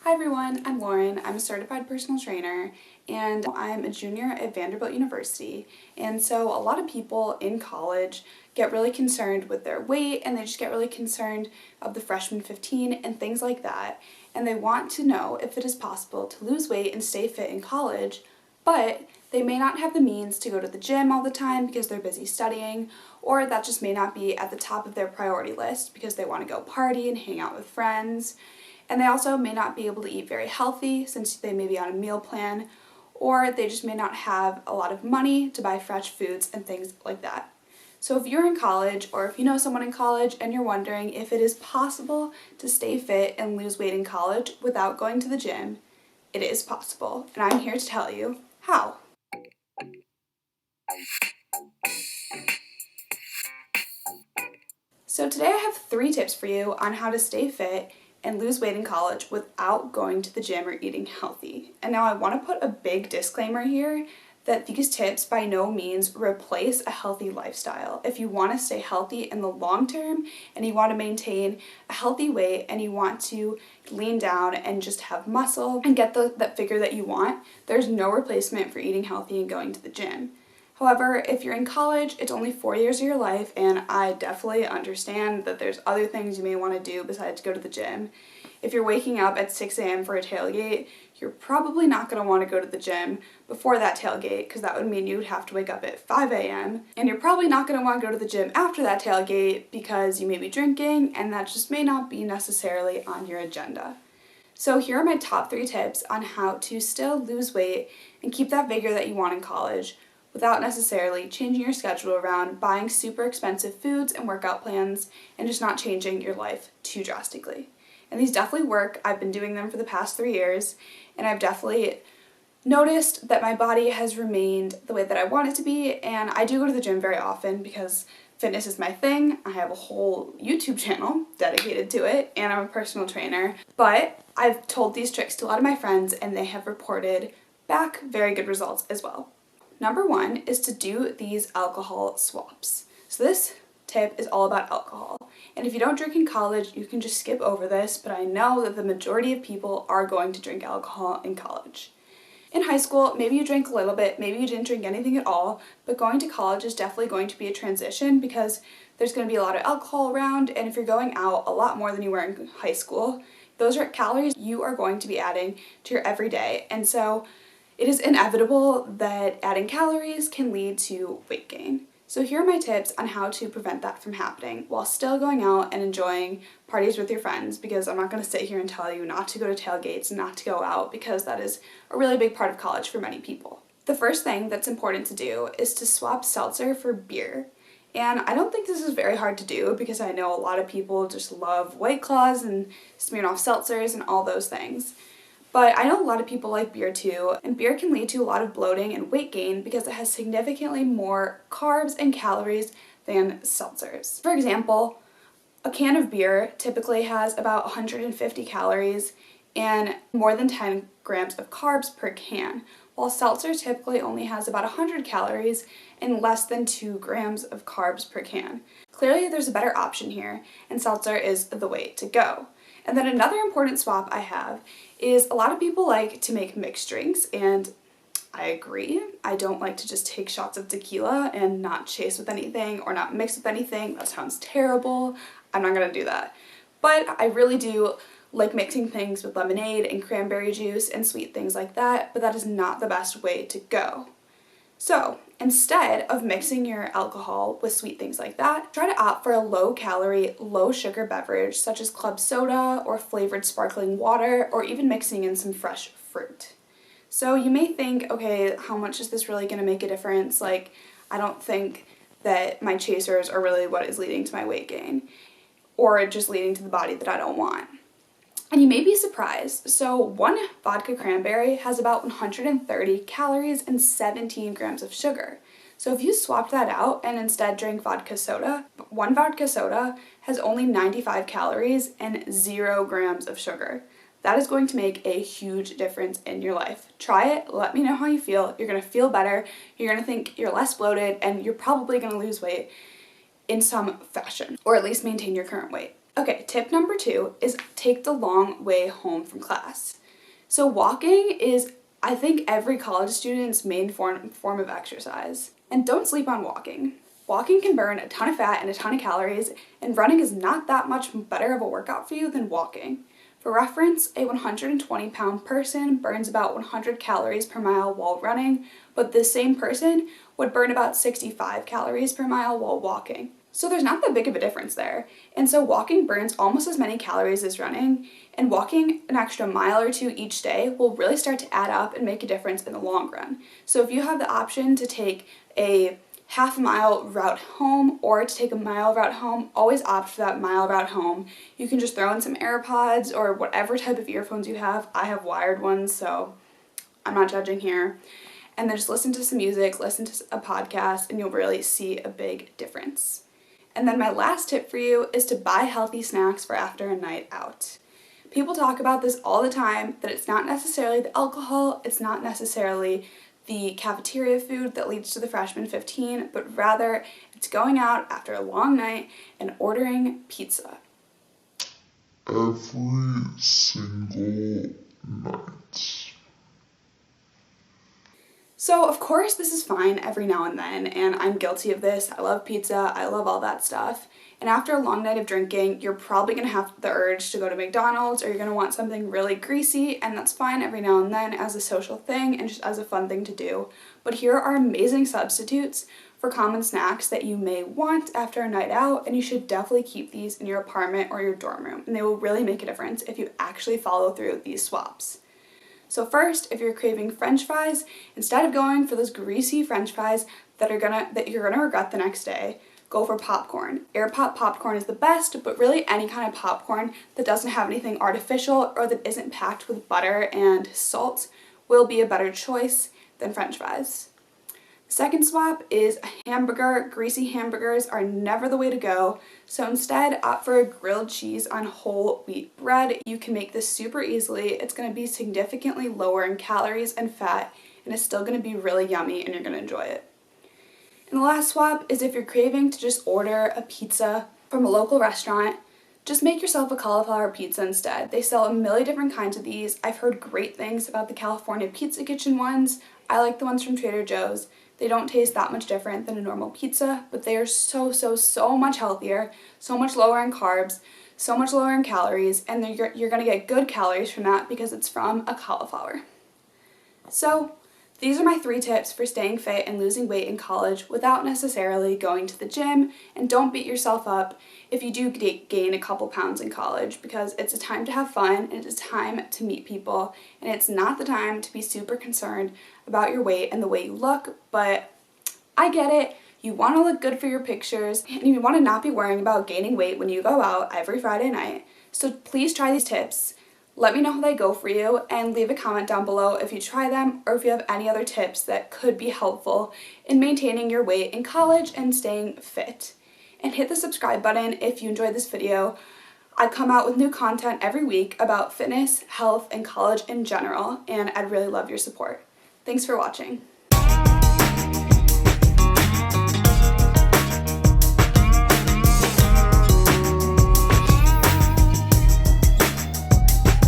Hi everyone, I'm Lauren. I'm a certified personal trainer and I'm a junior at Vanderbilt University. And so a lot of people in college get really concerned with their weight and they just get really concerned of the freshman 15 and things like that. And they want to know if it is possible to lose weight and stay fit in college, but they may not have the means to go to the gym all the time because they're busy studying, or that just may not be at the top of their priority list because they want to go party and hang out with friends. And they also may not be able to eat very healthy since they may be on a meal plan, or they just may not have a lot of money to buy fresh foods and things like that. So if you're in college, or if you know someone in college and you're wondering if it is possible to stay fit and lose weight in college without going to the gym, it is possible, and I'm here to tell you how. So today I have 3 tips for you on how to stay fit and lose weight in college without going to the gym or eating healthy. And now I want to put a big disclaimer here that these tips by no means replace a healthy lifestyle. If you want to stay healthy in the long term and you want to maintain a healthy weight and you want to lean down and just have muscle and get that figure that you want, there's no replacement for eating healthy and going to the gym. However, if you're in college, it's only 4 years of your life, and I definitely understand that there's other things you may want to do besides go to the gym. If you're waking up at 6 a.m. for a tailgate, you're probably not going to want to go to the gym before that tailgate because that would mean you'd have to wake up at 5 a.m. And you're probably not going to want to go to the gym after that tailgate because you may be drinking and that just may not be necessarily on your agenda. So here are my top 3 tips on how to still lose weight and keep that vigor that you want in college without necessarily changing your schedule around, buying super expensive foods and workout plans, and just not changing your life too drastically. And these definitely work. I've been doing them for the past 3 years, and I've definitely noticed that my body has remained the way that I want it to be, and I do go to the gym very often because fitness is my thing. I have a whole YouTube channel dedicated to it, and I'm a personal trainer. But I've told these tricks to a lot of my friends, and they have reported back very good results as well. Number 1 is to do these alcohol swaps. So this tip is all about alcohol. And if you don't drink in college, you can just skip over this, but I know that the majority of people are going to drink alcohol in college. In high school, maybe you drank a little bit, maybe you didn't drink anything at all, but going to college is definitely going to be a transition because there's going to be a lot of alcohol around, and if you're going out a lot more than you were in high school, those are calories you are going to be adding to your everyday. And so it is inevitable that adding calories can lead to weight gain. So here are my tips on how to prevent that from happening while still going out and enjoying parties with your friends, because I'm not going to sit here and tell you not to go to tailgates and not to go out because that is a really big part of college for many people. The first thing that's important to do is to swap seltzer for beer. And I don't think this is very hard to do because I know a lot of people just love White Claws and Smirnoff seltzers and all those things. But I know a lot of people like beer too, and beer can lead to a lot of bloating and weight gain because it has significantly more carbs and calories than seltzers. For example, a can of beer typically has about 150 calories and more than 10 grams of carbs per can, while seltzer typically only has about 100 calories and less than 2 grams of carbs per can. Clearly there's a better option here, and seltzer is the way to go. And then another important swap I have is a lot of people like to make mixed drinks, and I agree. I don't like to just take shots of tequila and not chase with anything or not mix with anything. That sounds terrible. I'm not gonna do that. But I really do like mixing things with lemonade and cranberry juice and sweet things like that, but that is not the best way to go. So instead of mixing your alcohol with sweet things like that, try to opt for a low-calorie, low-sugar beverage such as club soda or flavored sparkling water, or even mixing in some fresh fruit. So you may think, okay, how much is this really going to make a difference? Like, I don't think that my chasers are really what is leading to my weight gain, or just leading to the body that I don't want. And you may be surprised. So one vodka cranberry has about 130 calories and 17 grams of sugar. So if you swapped that out and instead drank vodka soda, one vodka soda has only 95 calories and 0 grams of sugar. That is going to make a huge difference in your life. Try it, let me know how you feel. You're gonna feel better, you're gonna think you're less bloated, and you're probably gonna lose weight in some fashion, or at least maintain your current weight. Okay, tip number 2 is take the long way home from class. So walking is, I think, every college student's main form of exercise. And don't sleep on walking. Walking can burn a ton of fat and a ton of calories, and running is not that much better of a workout for you than walking. For reference, a 120-pound person burns about 100 calories per mile while running, but this same person would burn about 65 calories per mile while walking. So there's not that big of a difference there. And so walking burns almost as many calories as running, and walking an extra mile or 2 each day will really start to add up and make a difference in the long run. So if you have the option to take a half-mile route home or to take a mile route home, always opt for that mile route home. You can just throw in some AirPods or whatever type of earphones you have. I have wired ones, so I'm not judging here. And then just listen to some music, listen to a podcast, and you'll really see a big difference. And then my last tip for you is to buy healthy snacks for after a night out. People talk about this all the time, that it's not necessarily the alcohol, it's not necessarily the cafeteria food that leads to the freshman 15, but rather it's going out after a long night and ordering pizza. Every single night. So of course this is fine every now and then, and I'm guilty of this. I love pizza, I love all that stuff. And after a long night of drinking, you're probably going to have the urge to go to McDonald's, or you're going to want something really greasy, and that's fine every now and then as a social thing and just as a fun thing to do. But here are amazing substitutes for common snacks that you may want after a night out, and you should definitely keep these in your apartment or your dorm room, and they will really make a difference if you actually follow through with these swaps. So first, if you're craving French fries, instead of going for those greasy French fries that you're gonna regret the next day, go for popcorn. Air pop popcorn is the best, but really any kind of popcorn that doesn't have anything artificial or that isn't packed with butter and salt will be a better choice than French fries. Second swap is a hamburger. Greasy hamburgers are never the way to go, so instead opt for a grilled cheese on whole wheat bread. You can make this super easily. It's going to be significantly lower in calories and fat, and it's still going to be really yummy and you're going to enjoy it. And the last swap is if you're craving to just order a pizza from a local restaurant, just make yourself a cauliflower pizza instead. They sell a million different kinds of these. I've heard great things about the California Pizza Kitchen ones. I like the ones from Trader Joe's. They don't taste that much different than a normal pizza, but they are so much healthier, so much lower in carbs, so much lower in calories, and you're going to get good calories from that because it's from a cauliflower. So these are my 3 tips for staying fit and losing weight in college without necessarily going to the gym, and don't beat yourself up if you do gain a couple pounds in college, because it's a time to have fun and it's a time to meet people, and it's not the time to be super concerned about your weight and the way you look. But I get it. You want to look good for your pictures, and you want to not be worrying about gaining weight when you go out every Friday night. So please try these tips. Let me know how they go for you, and leave a comment down below if you try them or if you have any other tips that could be helpful in maintaining your weight in college and staying fit. And hit the subscribe button if you enjoyed this video. I come out with new content every week about fitness, health, and college in general, and I'd really love your support. Thanks for watching.